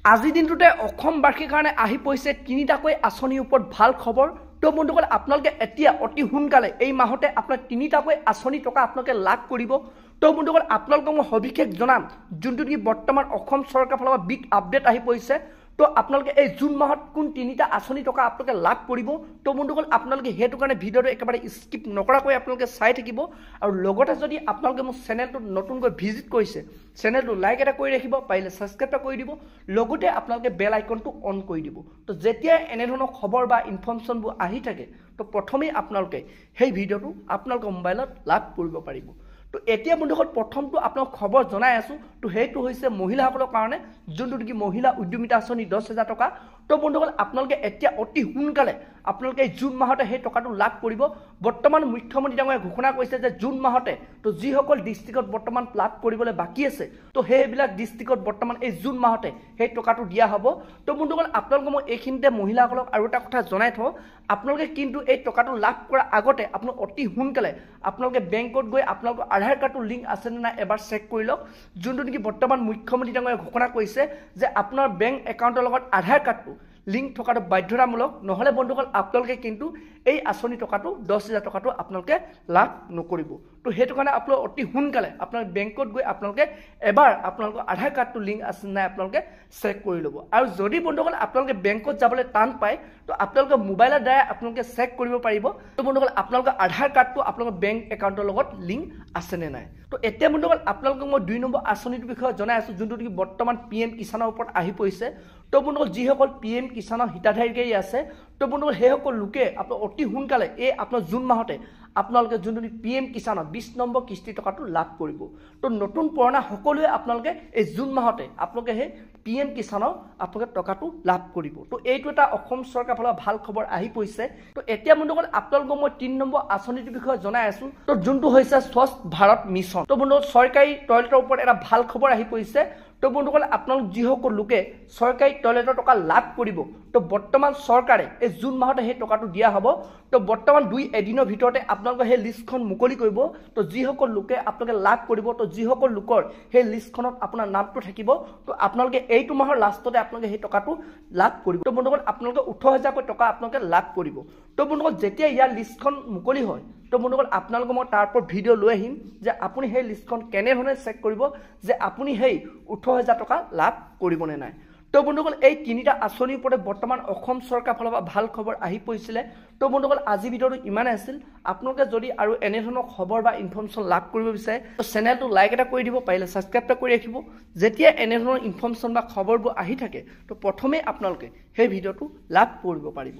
আজি দিনটোতে অসম বাৰ্ষিক কাৰণে আহি পইছে তিনিটাকৈ আঁচনিৰ ওপৰত ভাল খবৰ। তো বন্ধুসকল আপোনালোকে এতিয়া অতি সোনকালে এই মাহতে আপোনাৰ তিনিটাকৈ আঁচনি টকা আপোনালোকে লাভ কৰিব। তো বন্ধুসকল আপোনালোকক মই সবিশেষ জনাম যোনটো কি বৰ্তমান অসম চৰকাৰৰ ফালৰ পৰা বিগ আপডেট আহি পইছে। তো আপোনালোকে এই জুন মাহত কোন তিনিটা আঁচনি টকা আপোনালোকে লাভ কৰিব। তো বন্ধুসকল আপোনালোকে সেইটো কাৰণে ভিডিঅ'টো একেবাৰে স্কিপ নকৰাকৈ আপোনালোকে চাই থাকিব। আৰু লগতে যদি আপোনালোকে মোৰ চেনেলটো নতুনকৈ ভিজিট কৰিছে চেনেলটো লাইক এটা কৰি ৰাখিব, পাৰিলে ছাবস্ক্ৰাইব এটা কৰি দিব, লগতে আপোনালোকে বেল আইকনটো অন কৰি দিব। তো যেতিয়া এনেধৰণৰ খবৰ বা ইনফৰমেশ্যনবোৰ আহি থাকে তো প্ৰথমেই আপোনালোকে সেই ভিডিঅ'টো আপোনালোকৰ মোবাইলত লাভ কৰিব পাৰিব। তো এতিয়া বন্ধুসকল প্ৰথমটো আপোনাক খবৰ জনাই আছো। তো সেইটো হৈছে মহিলাসকলৰ কাৰণে যোনটো কি মহিলা উদ্যমিতা আঁচনি 10,000 টকা। তো বন্ধুসকল আপোনালোকে এতিয়া অতি সোনকালে আপোনালোকে জুন মাহতে সেই টকাটো লাভ কৰিব। বৰ্তমান মুখ্যমন্ত্ৰী ডাঙৰীয়াই ঘোষণা কৰিছে যে জুন মাহতে তো যিসকল ডিষ্ট্ৰিক্টত বৰ্তমান লাভ কৰিবলৈ বাকী আছে তো সেইবিলাক ডিষ্ট্ৰিক্টত বৰ্তমান এই জুন মাহতে সেই টকাটো দিয়া হ'ব। তো বন্ধুসকল আপোনালোকে মই এইখিনিতে মহিলাসকলক আৰু এটা কথা জনাই থওঁ, আপোনালোকে কিন্তু এই টকাটো লাভ কৰাৰ আগতে আপোনালোক অতি সোনকালে আপোনালোকে বেংকত গৈ আপোনালোকৰ আধাৰ কাৰ্ডটো লিংক আছে নে নাই এবাৰ চেক কৰি লওক। যোনটো নেকি বৰ্তমান মুখ্যমন্ত্ৰী ডাঙৰীয়াই ঘোষণা কৰিছে যে আপোনাৰ বেংক একাউণ্টৰ লগত আধাৰ কাৰ্ডটো লিংক থকাটো বাধ্যতামূলক, নহ'লে বন্ধুসকল আপোনালোকে কিন্তু এই আঁচনি টকাটো 10,000 টকাটো আপোনালোকে লাভ নকৰিব। তো সেইটো কাৰণে আপোনালোকে অতি সোনকালে আপোনালোকে বেংকত গৈ আপোনালোকে এবাৰ আপোনালোকৰ আধাৰ কাৰ্ডটো লিংক আছে নাই আপোনালোকে চেক কৰি ল'ব। আৰু যদি বন্ধুসকল আপোনালোকে বেংকত যাবলৈ টান পায় তো আপোনালোকে মোবাইলৰ দ্বাৰা আপোনালোকে চেক কৰিব পাৰিব। তো বন্ধুসকল আপোনালোকৰ আধাৰ কাৰ্ডটো আপোনালোকৰ বেংক একাউণ্টৰ লগত লিংক আছে নে নাই। তো এতিয়া বন্ধুসকল আপোনালোকক মই 2 নম্বৰ আঁচনিটোৰ বিষয়ে জনাই আছোঁ যোনটো কি বৰ্তমান PM কিষাণৰ ওপৰত আহি পৰিছে। তো বন্ধুসকল যিসকল PM কিষাণৰ হিতাধিকাৰী আছে তো বন্ধুসকল সেইসকল লোকে আপোনালোক অতি সোনকালে এই আপোনাৰ জুন মাহতে আপোনালোকে যোনটো PM কিষাণৰ 20 নম্বৰ কিস্তি টকাটো লাভ কৰিব। তো নতুন পুৰণা সকলোৱে আপোনালোকে এই জুন মাহতে আপোনালোকে সেই PM কিষাণৰ আপোনালোকে টকাটো লাভ কৰিব। তো এইটো এটা অসম চৰকাৰৰ ফালৰ ভাল খবৰ আহি পৰিছে। তো এতিয়া বন্ধুসকল আপোনালোকক মই 3 নম্বৰ আঁচনিটোৰ বিষয়ে জনাই আছোঁ। তো যোনটো হৈছে স্বচ্ছ ভাৰত মিছন। তো বন্ধুসকল চৰকাৰী টয়লেটৰ ওপৰত এটা ভাল খবৰ আহি পৰিছে। তো বন্ধুসকল আপোনালোক যিসকল লোকে চৰকাৰী টয়লেটৰ টকা লাভ কৰিব তো বৰ্তমান চৰকাৰে এই জুন মাহতে সেই টকাটো দিয়া হ'ব। তো বৰ্তমান 2 এদিনৰ ভিতৰতে আপোনালোকে সেই লিষ্টখন মুকলি কৰিব। তো যিসকল লোকে আপোনালোকে লাভ কৰিব তো যিসকল লোকৰ সেই লিষ্টখনত আপোনাৰ নামটো থাকিব তো আপোনালোকে এইটো মাহৰ লাষ্টতে আপোনালোকে সেই টকাটো লাভ কৰিব। তো বন্ধুসকল আপোনালোকে 18,000কৈ টকা আপোনালোকে লাভ কৰিব। তো বন্ধুসকল যেতিয়া ইয়াৰ লিষ্টখন মুকলি হয় তো বন্ধুসকল আপোনালোকে মই তাৰ ওপৰত ভিডিঅ' লৈ আহিম যে আপুনি সেই লিষ্টখন কেনেধৰণে চেক কৰিব যে আপুনি সেই 18,000 টকা লাভ কৰিবনে নাই। তো বন্ধুসকল এই তিনিটা আঁচনিৰ ওপৰত বৰ্তমান অসম চৰকাৰৰ ফালৰ পৰা ভাল খবৰ আহি পৰিছিলে। তো বন্ধুসকল আজি ভিডিঅ'টো ইমানেই আছিল। আপোনালোকে যদি আৰু এনেধৰণৰ খবৰ বা ইনফৰমেশ্যন লাভ কৰিব বিচাৰে তো চেনেলটো লাইক এটা কৰি দিব, পাৰিলে ছাবস্ক্ৰাইব এটা কৰি ৰাখিব। যেতিয়া এনেধৰণৰ ইনফৰমেশ্যন বা খবৰবোৰ আহি থাকে তো প্ৰথমেই আপোনালোকে সেই ভিডিঅ'টো লাভ কৰিব পাৰিব।